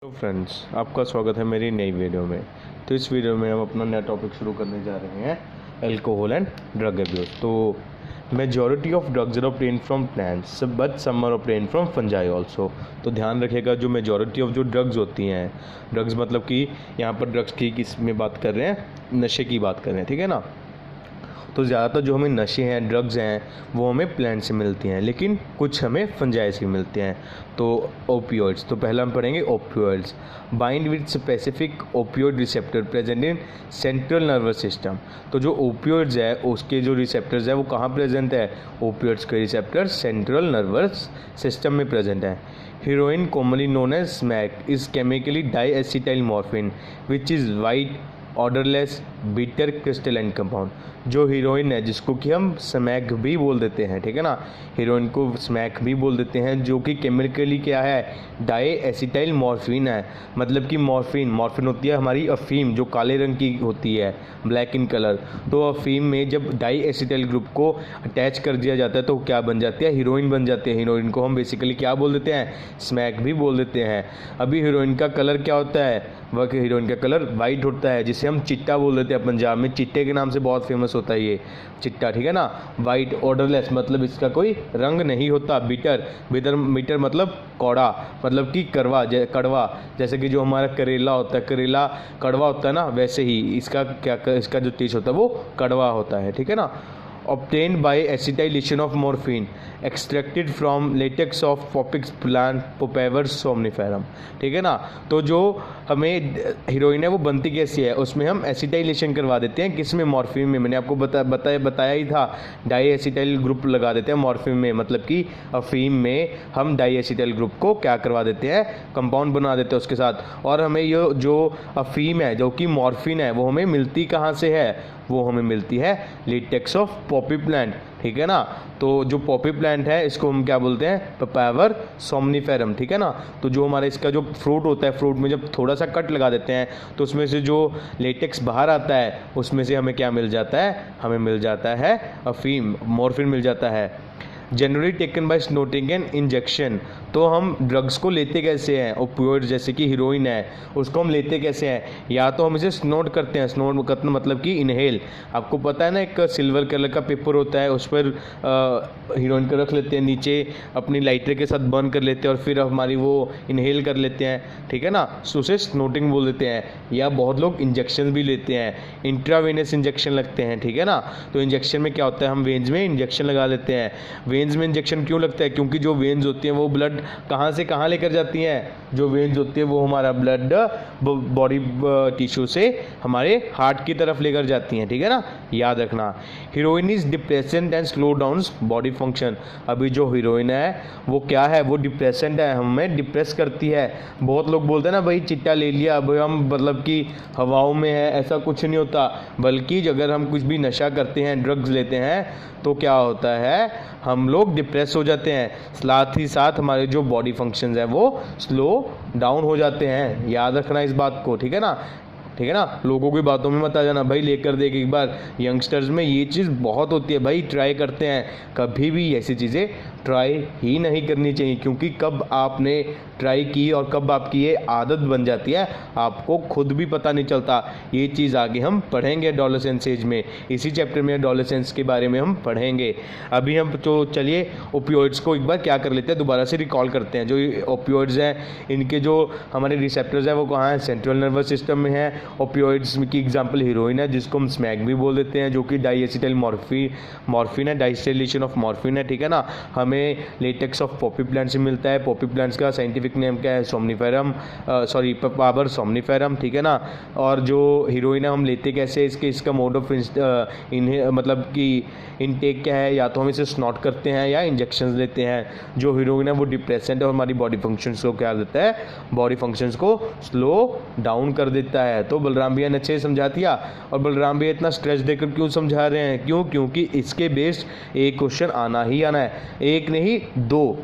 तो फ्रेंड्स, आपका स्वागत है मेरी नई वीडियो में। तो इस वीडियो में हम अपना नया टॉपिक शुरू करने जा रहे हैं, अल्कोहल एंड ड्रग अब्यूज़। तो majority of drugs are obtain from plants but some are obtain from fungi also. तो ध्यान रखिएगा, जो मेजॉरिटी ऑफ जो ड्रग्स होती हैं, ड्रग्स मतलब कि यहाँ पर ड्रग्स की किस में बात कर रहे हैं, नशे की बात कर रहे हैं, ठीक है ना। तो ज़्यादातर जो हमें नशे हैं, ड्रग्स हैं, वो हमें प्लांट से मिलती हैं, लेकिन कुछ हमें फंजाई से मिलते हैं। तो ओपियोइड्स, तो पहला हम पढ़ेंगे opioids. Bind with specific opioid receptor present in central nervous system. तो जो ओपियोइड्स है उसके जो रिसेप्टर्स है वो कहाँ प्रेजेंट है? ओपियोइड्स के रिसेप्टर सेंट्रल नर्वस सिस्टम में प्रेजेंट है। Heroin commonly known as smack is chemically diacetyl morphine which is white odourless bitter crystalline compound. जो हीरोइन है जिसको कि हम स्मैक भी बोल देते हैं, ठीक है ना, हीरोइन को स्मैक भी बोल देते हैं, जो कि केमिकली क्या है? डाई एसिटाइल मॉर्फिन है। मतलब कि मॉर्फिन होती है हमारी अफीम, जो काले रंग की होती है, ब्लैक इन कलर। तो अफीम में जब डाई एसिटाइल ग्रुप को अटैच कर दिया जाता है तो क्या बन जाती है? हीरोइन बन जाती है। हीरोइन को हम बेसिकली क्या बोल देते हैं? स्मैक भी बोल देते हैं। अभी हीरोइन का कलर क्या होता है? वह हीरोइन का कलर वाइट होता है, जिसे हम चिट्टा बोल देते हैं। पंजाब में चिट्टे के नाम से बहुत फेमस होता है ये चिट्टा, ठीक है ना। वाइट ऑर्डरलेस मतलब इसका कोई रंग नहीं होता। बिटर मतलब कौड़ा, मतलब कि कड़वा। जैसे कि जो हमारा करेला होता है, करेला कड़वा होता है ना, वैसे ही इसका जो टेस्ट होता है वो कड़वा होता है, ठीक है ना। obtained by acetylation of morphine extracted from latex of Popix plant Papaver somniferum, ठीक है ना। तो जो हमें हीरोइन है वो बनती कैसी है? उसमें हम एसिटाइलेशन करवा देते हैं, किसमें? मॉर्फिन में। मैंने आपको बताया ही था, डाई एसिटाइल ग्रुप लगा देते हैं मॉर्फिन में, मतलब कि अफीम में हम डाई एसिटाइल ग्रुप को क्या करवा देते हैं? कंपाउंड बना देते हैं उसके साथ। और हमें ये जो अफीम है, जो कि मॉर्फिन है, वो हमें मिलती कहाँ से है? वो हमें मिलती है लेटेक्स ऑफ पॉपी प्लांट, ठीक है ना। तो जो पॉपी प्लांट है इसको हम क्या बोलते हैं? पपावर सोमनीफेरम, ठीक है ना। तो जो हमारा इसका जो फ्रूट होता है, फ्रूट में जब थोड़ा सा कट लगा देते हैं तो उसमें से जो लेटेक्स बाहर आता है उसमें से हमें क्या मिल जाता है? हमें मिल जाता है अफीम, मॉर्फिन मिल जाता है। Generally taken by snorting and injection. तो हम ड्रग्स को लेते कैसे हैं? ओपियोइड जैसे कि हीरोइन है, उसको हम लेते कैसे हैं? या तो हम इसे स्नोट करते हैं। स्नोट करना मतलब कि इनहेल। आपको पता है ना, एक सिल्वर कलर का पेपर होता है, उस पर हीरोइन को रख लेते हैं, नीचे अपनी लाइटर के साथ बर्न कर लेते हैं और फिर हमारी वो इनहेल कर लेते हैं, ठीक है ना। तो उसे स्नोटिंग बोल देते हैं। या बहुत लोग इंजेक्शन भी लेते हैं, इंट्रावेनस इंजेक्शन लगते हैं, ठीक है ना। तो इंजेक्शन में क्या होता है? हम वेन्स में इंजेक्शन लगा लेते हैं। वेन्स में इंजेक्शन क्यों लगता है? क्योंकि जो वेन्स होती हैं वो ब्लड कहाँ से कहाँ लेकर जाती हैं? जो वेन्स होती है वो हमारा ब्लड बॉडी टिश्यू से हमारे हार्ट की तरफ लेकर जाती हैं, ठीक है ना, याद रखना। Heroine is depressant and slow down body function. अभी जो हीरोइन है वो क्या है? वो डिप्रेसेंट है, हमें डिप्रेस करती है। बहुत लोग बोलते हैं ना, भाई चिट्टा ले लिया, अब हम मतलब कि हवाओं में है, ऐसा कुछ नहीं होता। बल्कि अगर हम कुछ भी नशा करते हैं, ड्रग्स लेते हैं, तो क्या होता है? हम लोग डिप्रेस हो जाते हैं, साथ ही साथ हमारे जो बॉडी फंक्शंस हैं वो स्लो डाउन हो जाते हैं। याद रखना इस बात को, ठीक है ना, ठीक है ना। लोगों की बातों में मत आ जाना, भाई लेकर देख एक बार। यंगस्टर्स में ये चीज़ बहुत होती है भाई, ट्राई करते हैं। कभी भी ऐसी चीज़ें ट्राई ही नहीं करनी चाहिए, क्योंकि कब आपने ट्राई की और कब आपकी ये आदत बन जाती है आपको खुद भी पता नहीं चलता। ये चीज़ आगे हम पढ़ेंगे एडोलेसेंस एज में, इसी चैप्टर में एडोलेसेंस के बारे में हम पढ़ेंगे। अभी हम तो चलिए ओपियोइड्स को एक बार क्या कर लेते हैं, दोबारा से रिकॉल करते हैं। जो ओपियोइड्स हैं इनके जो हमारे रिसेप्टर्स हैं वो कहाँ हैं? सेंट्रल नर्वस सिस्टम में है। ओपियोइड्स की एग्जांपल हीरोइन है, जिसको हम स्मैक भी बोल देते हैं, जो कि डाईएसिटाइल मॉर्फिन है, डाईएसिटाइलेशन ऑफ मॉर्फिन है, ठीक है ना। हमें लेटेक्स ऑफ पॉपी प्लांट से मिलता है। पॉपी प्लांट्स का साइंटिफिक नेम क्या है? सोमनीफेरम, पपावर सोमनीफेरम, ठीक है ना। और जो हीरोइन है हम लेते कैसे? इसका मोड ऑफ मतलब कि इनटेक क्या है? या तो हम इसे स्नॉट करते हैं या इंजेक्शन लेते हैं। जो हीरोइन है वो डिप्रेसेंट है और हमारी बॉडी फंक्शंस को क्या देता है? बॉडी फंक्शंस को स्लो डाउन कर देता है। तो बलराम भैया ने अच्छे से समझा दिया। और बलराम भैया इतना स्ट्रेस देकर क्यों समझा रहे हैं? क्योंकि इसके बेस्ड एक क्वेश्चन आना ही आना है, एक नहीं दो।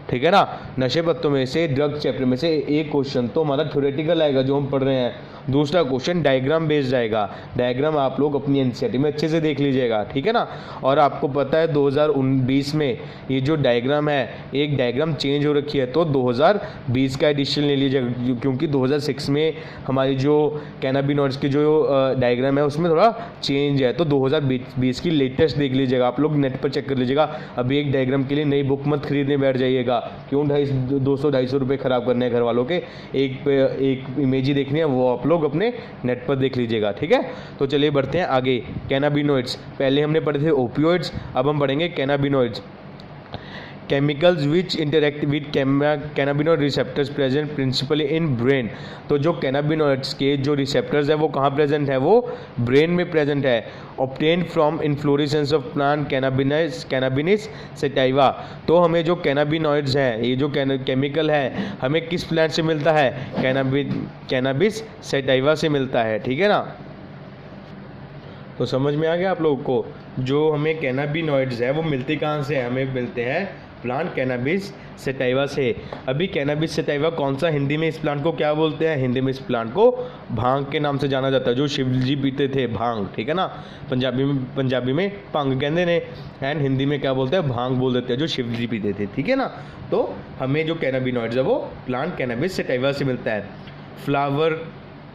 ठीक है ना। नशे पत्तों में से ड्रग चैप्टर में से एक क्वेश्चन तो हमारा थ्योरेटिकल आएगा जो हम पढ़ रहे हैं, दूसरा क्वेश्चन डायग्राम बेस्ड आएगा। डायग्राम आप लोग अपनी एनसीईआरटी में अच्छे से देख लीजिएगा, ठीक है ना। और आपको पता है 2020 में ये जो डायग्राम है, एक डायग्राम चेंज हो रखी है, तो 2020 का एडिशन ले लीजिएगा, क्योंकि 2006 में हमारी जो कैनाबिनॉइड्स की जो डायग्राम है उसमें थोड़ा चेंज है, तो 2020 की लेटेस्ट देख लीजिएगा। आप लोग नेट पर चेक कर लीजिएगा। अभी एक डायग्राम के लिए नई बुक मत खरीदने बैठ जाइएगा, क्यों 200-250 रुपये ख़राब करने हैं घर वालों के। एक इमेज ही देखनी है, वो आप लोग अपने नेट पर देख लीजिएगा, ठीक है। तो चलिए बढ़ते हैं आगे। कैनाबिनॉइड्स पहले हमने पढ़े थे ओपियोइड्स, अब हम पढ़ेंगे cannabinoids. Chemicals which interact with cannabinoid receptors present principally in brain. तो जो कैनाबिनॉइड्स के जो रिसेप्टर्स है वो कहाँ प्रेजेंट है, वो ब्रेन में प्रेजेंट है। Obtain from inflorescence of plant cannabis sativa. तो हमें जो कैनाबिनॉइड्स हैं, ये जो केमिकल है, हमें किस प्लांट से मिलता है, कैनाबिस सेटाइवा से मिलता है, ठीक है ना। तो समझ में आ गया आप लोगों को, जो हमें कैनाबिनॉइड्स है वो मिलते कहाँ से हैं, हमें मिलते हैं प्लांट कैनाबिस सेटाइवा से। अभी कैनाबिस सेटाइवा कौन सा, हिंदी में इस प्लांट को क्या बोलते हैं, हिंदी में इस प्लांट को भांग के नाम से जाना जाता है, जो शिव जी पीते थे भांग, ठीक है ना। पंजाबी में भंग कहते हैं, एंड हिंदी में क्या बोलते हैं, भांग बोल देते हैं, जो शिव जी पीते थे, ठीक है ना। तो हमें जो कैनाबिनॉइड्स है वो प्लांट कैनाबिस सेटाइवा से मिलता है। Flower,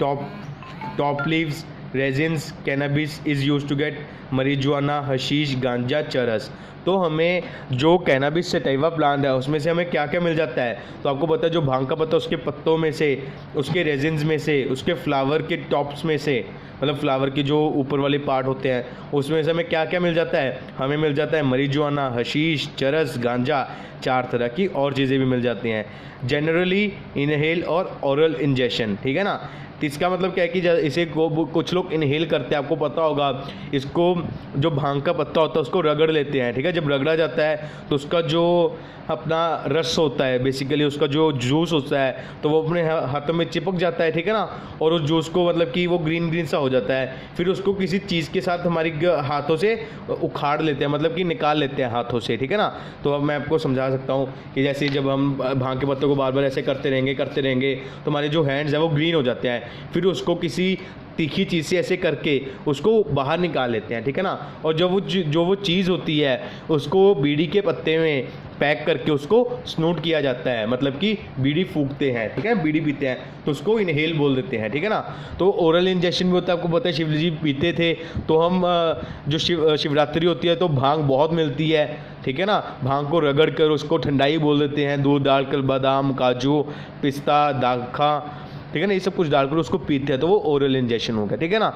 top leaves, resins, cannabis is use to get marijuana, hashish, ganja, charas. तो हमें जो कैनाबिस सेटाइवा प्लांट है उसमें से हमें क्या क्या मिल जाता है, तो आपको पता है जो भांग का पत्ता उसके पत्तों में से, उसके रेजिन्स में से, उसके फ्लावर के टॉप्स में से, मतलब फ्लावर की जो ऊपर वाले पार्ट होते हैं उसमें से हमें क्या क्या मिल जाता है, हमें मिल जाता है marijuana, हशीश, चरस, गांजा, 4 तरह की और चीज़ें भी मिल जाती हैं। जनरली इनहेल और ओरल इंजेक्शन, ठीक है ना। तो इसका मतलब क्या है कि इसे कुछ लोग इनहेल करते हैं, आपको पता होगा। इसको जो भांग का पत्ता होता है उसको रगड़ लेते हैं, ठीक है। जब रगड़ा जाता है तो उसका जो अपना रस होता है, बेसिकली उसका जो जूस होता है, तो वो अपने हाथों में चिपक जाता है, ठीक है ना। और उस जूस को मतलब कि वो ग्रीन सा हो जाता है, फिर उसको किसी चीज़ के साथ हमारी हाथों से उखाड़ लेते हैं, मतलब कि निकाल लेते हैं हाथों से, ठीक है ना। तो अब मैं आपको समझा सकता हूँ कि जैसे जब हम भांग के पत्तों को बार बार ऐसे करते रहेंगे तो हमारे जो हैंड्स हैं वो ग्रीन हो जाते हैं, फिर उसको किसी तीखी चीज़ से ऐसे करके उसको बाहर निकाल लेते हैं, ठीक है ना। और जो वो चीज़ होती है उसको बीड़ी के पत्ते में पैक करके उसको स्नूट किया जाता है, मतलब कि बीड़ी फूकते हैं, ठीक है, बीड़ी पीते हैं तो उसको इनहेल बोल देते हैं, ठीक है ना। तो ओरल इंजेक्शन भी होता है, आपको पता है शिव जी पीते थे, तो हम जो शिवरात्रि होती है तो भांग बहुत मिलती है, ठीक है ना। भांग को रगड़ कर उसको ठंडाई बोल देते हैं, दूध डालकर बादाम, काजू, पिस्ता, दाखा, ठीक है ना, ये सब कुछ डालकर उसको पीते हैं, तो वो ओरल इंजेक्शन हो गया, ठीक है ना।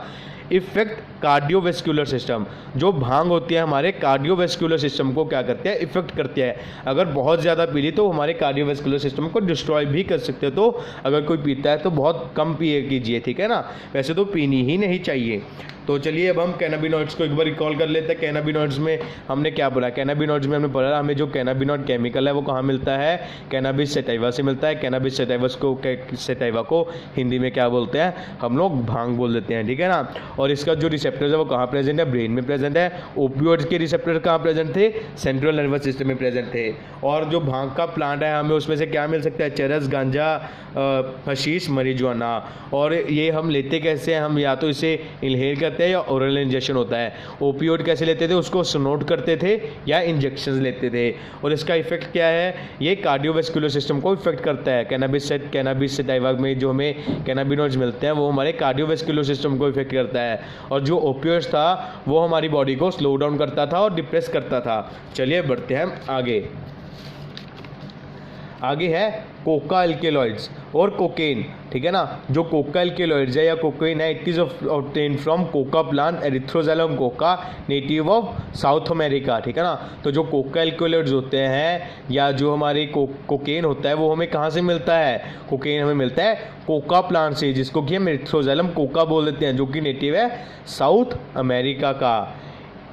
इफेक्ट कार्डियोवेस्कुलर सिस्टम, जो भांग होती है हमारे कार्डियोवेस्कुलर सिस्टम को क्या करते हैं, इफेक्ट करते हैं। अगर बहुत ज़्यादा पी ली तो हमारे कार्डियोवेस्कुलर सिस्टम को डिस्ट्रॉय भी कर सकते हैं। तो अगर कोई पीता है तो बहुत कम पिए कीजिए, ठीक है ना, वैसे तो पीनी ही नहीं चाहिए। तो चलिए अब हम कैनाबिनॉइड्स को एक बार रिकॉल कर लेते हैं। कैनाबिनॉइड्स में हमने क्या पढ़ा, कैनाबिनॉइड्स में हमने पढ़ा हमें जो कैनाबिनॉइड केमिकल है वो कहाँ मिलता है, कैनाबिस सेटाइवा से मिलता है। कैनाबिस सेटाइवा को हिंदी में क्या बोलते हैं, हम लोग भांग बोल देते हैं, ठीक है ना। और इसका जो रिसेप्टर्स है वो कहाँ प्रेजेंट है, ब्रेन में प्रेजेंट है। ओपियोइड्स के रिसेप्टर कहाँ प्रेजेंट थे, सेंट्रल नर्वस सिस्टम में प्रेजेंट थे। और जो भांग का प्लांट है हमें उसमें से क्या मिल सकता है, चरस, गांजा, हशीश, marijuana। और ये हम लेते कैसे हैं, हम या तो इसे इनहेल करते हैं या ओरल इंजेक्शन होता है। ओपियोइड कैसे लेते थे, उसको स्नोट करते थे या इंजेक्शन लेते थे। और इसका इफेक्ट क्या है, ये कार्डियोवेस्कुलर सिस्टम को इफेक्ट करता है। कैनाबिस सेटाइवा में जो हमें कैनाबिनॉइड्स मिलते हैं वो हमारे कार्डियोवेस्कुलर सिस्टम को इफेक्ट करता है। और जो ओपियोइड्स था वो हमारी बॉडी को स्लो डाउन करता था और डिप्रेस करता था। चलिए बढ़ते हैं आगे है कोका एल्केलॉइड्स और कोकेन, ठीक है ना। जो कोका एल्केलॉइड्स है या कोकेन है, it is obtain from coca plant erythroxylum coca, native of South America, ठीक है ना। तो जो कोका एल्केलॉइड्स होते हैं या जो हमारे कोकेन होता है वो हमें कहाँ से मिलता है, कोकेन हमें मिलता है कोका प्लांट से, जिसको कि हम एरिथ्रोजैलम कोका बोल देते हैं, जो कि नेटिव है साउथ अमेरिका का।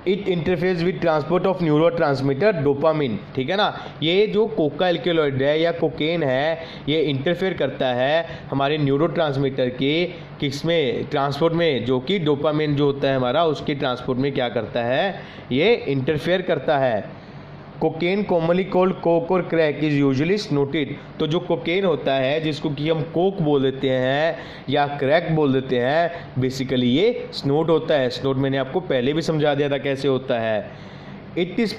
It interferes with transport of neurotransmitter dopamine, ठीक है ना। ये जो कोका एल्केलॉइड है या कोकेन है, ये इंटरफेयर करता है हमारे न्यूरोट्रांसमीटर के किसमें, ट्रांसपोर्ट में, जो कि डोपामिन जो होता है हमारा उसके ट्रांसपोर्ट में क्या करता है, ये इंटरफेयर करता है। कोकेन कॉमनली कॉल्ड कोक और क्रैक इज यूजुअली स्नोटेड। तो जो कोकेन होता है जिसको कि हम कोक बोल देते हैं या क्रैक बोल देते हैं, बेसिकली ये स्नोट होता है। स्नोट मैंने आपको पहले भी समझा दिया था कैसे होता है। It is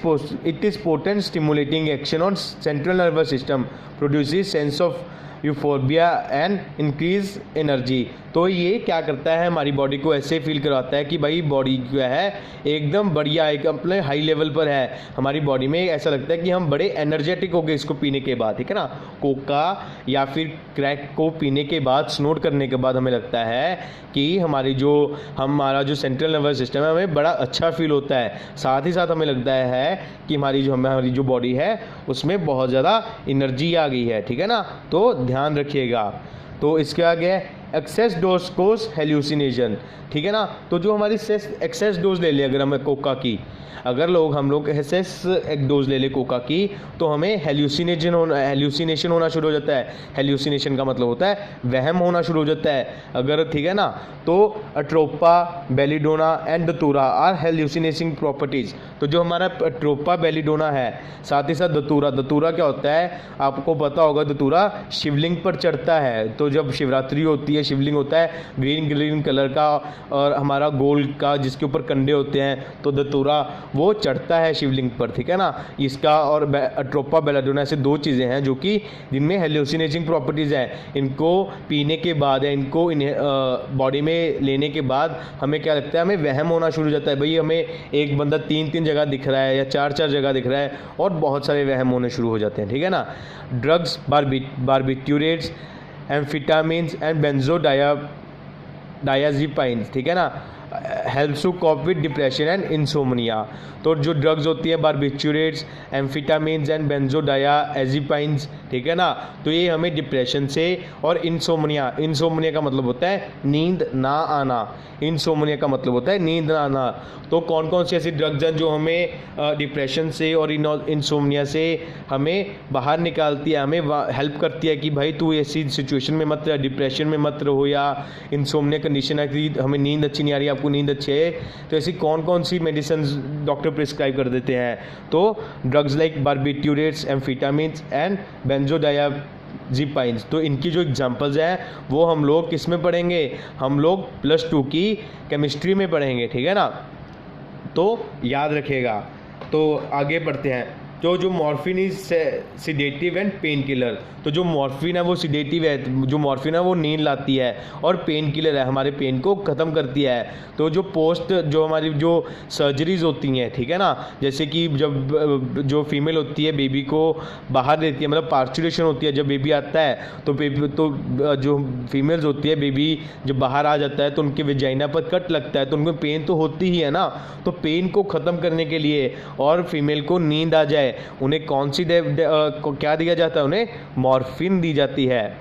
potent stimulating action on central nervous system, produces sense of euphorbia and increase energy. तो ये क्या करता है, हमारी बॉडी को ऐसे फील कराता है कि भाई बॉडी जो है एकदम बढ़िया, एक अपने हाई लेवल पर है। हमारी बॉडी में ऐसा लगता है कि हम बड़े एनर्जेटिक हो गए इसको पीने के बाद, ठीक है ना। कोका या फिर क्रैक को पीने के बाद, स्नोट करने के बाद हमें लगता है कि हमारा जो सेंट्रल नर्वस सिस्टम है हमें बड़ा अच्छा फील होता है। साथ ही साथ हमें लगता है कि हमारी जो बॉडी है उसमें बहुत ज़्यादा एनर्जी आ गई है, ठीक है ना। तो ध्यान रखिएगा। तो इसके आगे एक्सेस डोज कोस हेल्यूसिनेशन, ठीक है ना। तो जो हमारी एक्सेस डोज ले ले अगर हमें कोका की, अगर हम लोग एक्सेस एक डोज ले ले कोका की, तो हमें हेल्यूसिनेशन होना शुरू हो जाता है। हेल्यूसिनेशन का मतलब होता है वहम होना शुरू हो जाता है अगर, ठीक है ना। तो अट्रोपा, बेलिडोना एंड दतूरा आर हेल्यूसिनेटिंग प्रॉपर्टीज़। तो जो हमारा अट्रोपा, बेलिडोना है, साथ ही साथ दतूरा क्या होता है आपको पता होगा। दतूरा शिवलिंग पर चढ़ता है। तो जब शिवरात्रि होती है, शिवलिंग होता है ग्रीन कलर का और हमारा गोल्ड का जिसके ऊपर कंडे होते हैं, तो दतूरा वो चढ़ता है शिवलिंग पर, ठीक है ना। इसका और अट्रोपा, बेलिडोना ऐसे दो चीज़ें हैं जो कि जिनमें हेल्यूसिनेटिंग प्रॉपर्टीज़ हैं। इनको पीने के बाद या इनको बॉडी में लेने के बाद हमें क्या लगता है, हमें वहम होना शुरू हो जाता है। भाई हमें एक बंदा 3 जगह दिख रहा है या 4 जगह दिख रहा है और बहुत सारे वहम होने शुरू हो जाते हैं, ठीक है ना। Drugs, barbiturates, amphetamines and benzodiazepines, ठीक है ना, helps to cope with depression and insomnia. तो जो ड्रग्स होती है बारबिट्यूरेट्स, एम्फिटामिन्स एंड बेंजोडायाज़ेपाइन्स, ठीक है ना, तो ये हमें डिप्रेशन से और इंसोमनिया का मतलब होता है नींद ना आना। इंसोमनिया का मतलब होता है नींद ना आना। तो कौन कौन सी ऐसी ड्रग्स हैं जो हमें डिप्रेशन से और इंसोमनिया से हमें बाहर निकालती है, हमें हेल्प करती है कि भाई तू ऐसी सिचुएशन में मत रह, डिप्रेशन में मत रहो या इंसोमनिया कंडीशन है कि हमें नींद अच्छी नहीं आ रही, आपको नींद अच्छी है, तो ऐसी कौन कौन सी मेडिसिन डॉक्टर प्रिस्क्राइब कर देते हैं। तो drugs like barbiturates, amphetamines and बेंजोडायाज़ेपाइन्स। तो इनकी जो एग्जांपल्स हैं वो हम लोग किस में पढ़ेंगे, हम लोग +2 की केमिस्ट्री में पढ़ेंगे, ठीक है ना। तो याद रखिएगा। तो आगे बढ़ते हैं। तो जो morphine is sedative and pain killer. तो जो मॉर्फिन है वो सिडेटिव है, जो मॉर्फिन है वो नींद लाती है, और पेन किलर है, हमारे पेन को ख़त्म करती है। तो जो हमारी जो सर्जरीज होती हैं, ठीक है ना, जैसे कि जब जो फीमेल होती है बेबी को बाहर देती है, मतलब पार्चुलेशन होती है, जब बेबी आता है तो जो फीमेल्स होती है बेबी जब बाहर आ जाता है तो उनके वेजाइना पर कट लगता है, तो उनको पेन तो होती ही है ना। तो पेन को ख़त्म करने के लिए और फीमेल को नींद आ जाए, उन्हें कौन सी क्या दिया जाता है, उन्हें मॉर्फिन दी जाती है।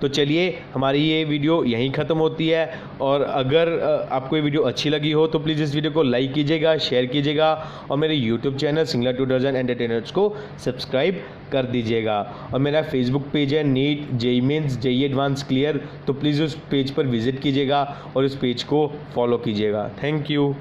तो चलिए हमारी ये वीडियो यहीं ख़त्म होती है। और अगर आपको ये वीडियो अच्छी लगी हो तो प्लीज़ इस वीडियो को लाइक कीजिएगा, शेयर कीजिएगा और मेरे YouTube channel singular tutors and entertainers को सब्सक्राइब कर दीजिएगा। और मेरा फेसबुक पेज है NEET JEE mains JEE advance clear, तो प्लीज़ उस पेज पर विजिट कीजिएगा और उस पेज को फॉलो कीजिएगा। Thank you.